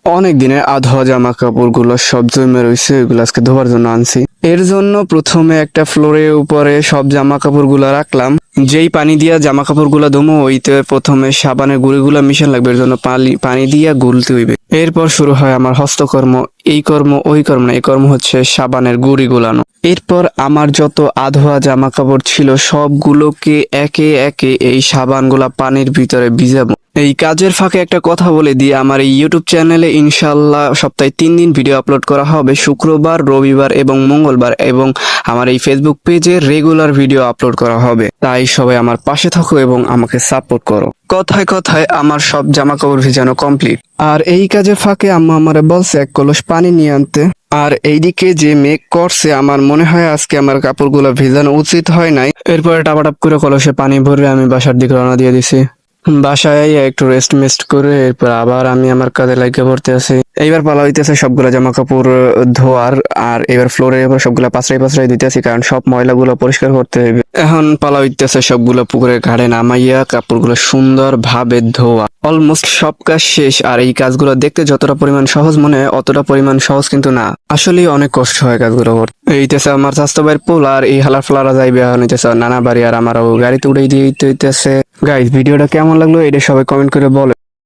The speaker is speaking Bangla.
অনেক দিনের আধোয়া জামা কাপড় গুলো সব জমে রয়েছে, এগুলো আজকে ধোয়ার জন্য আনছি। এর জন্য প্রথমে একটা ফ্লোরের উপরে সব জামা কাপড় গুলা রাখলাম। যেই পানি দিয়া জামা কাপড় গুলা ধুমো ওইতে প্রথমে সাবানের গুঁড়িগুলা মিশান লাগবে, এর জন্য পানি দিয়া গুলতে হইবে। এরপর শুরু হয় আমার হস্তকর্ম। এই কর্ম ওই কর্ম না, এই কর্ম হচ্ছে সাবানের গুঁড়ি গুলানো। এরপর আমার যত আধোয়া জামা কাপড় ছিল সবগুলোকে একে একে এই সাবানগুলা পানির ভিতরে ভিজাবো। এই কাজের ফাঁকে একটা কথা বলে দিই, আমার এই ইউটিউব চ্যানেলে ইনশাল্লাহ সপ্তাহে 3 দিন ভিডিও আপলোড করা হবে, শুক্রবার, রবিবার এবং মঙ্গলবার, এবং আমার এই ফেসবুক পেজে রেগুলার ভিডিও আপলোড করা হবে। তাই সবাই আমার পাশে থাকো এবং আমাকে সাপোর্ট করো। কথায় কথায় আমার সব জামা কাপড় ভিজানো কমপ্লিট। আর এই কাজের ফাঁকে আম্মা আমারে বলছে 1 কলস পানি নিয়ে আনতে। আর এইদিকে যে মেঘ করছে, আমার মনে হয় আজকে আমার কাপড়গুলো ভিজানো উচিত হয় নাই। এরপরে টাপাটাপ করে কলসে পানি ভরে আমি বাসার দিকে রওনা দিয়ে দিছি। বাসায় একটু রেস্ট মেস্ট করে এরপর আবার আমি আমার কাজে লাগিয়ে পড়তে আছি। এইবার পালা হইতেছে সবগুলা জামা কাপড় ধোয়ার, আর এবার ফ্লোরের উপর সবগুলা পাঁচড়াই দিতেছি, কারণ সব ময়লাগুলো পরিষ্কার করতে হবে। এখন পালা হইতেছে সবগুলো পুকুরের ঘাড়ে নামাইয়া কাপড়গুলো সুন্দর ভাবে ধোয়া। অলমোস্ট সব কাজ শেষ। আর এই কাজগুলো দেখতে যতটা পরিমাণ সহজ মনে হয় অতটা পরিমাণ সহজ কিন্তু না, আসলে অনেক কষ্ট হয় কাজগুলো করতে। এইতেছে আমার স্বাস্থ্য ভাইয়ের পোল, আর এই হালার ফ্লারা যাইবে এখন হইতেছে নানা বাড়ি, আর আমারও গাড়িতে উড়াই দিয়ে হইতেছে। গাইস, ভিডিওটা কেমন লাগলো এটা সবাই কমেন্ট করে বলেন।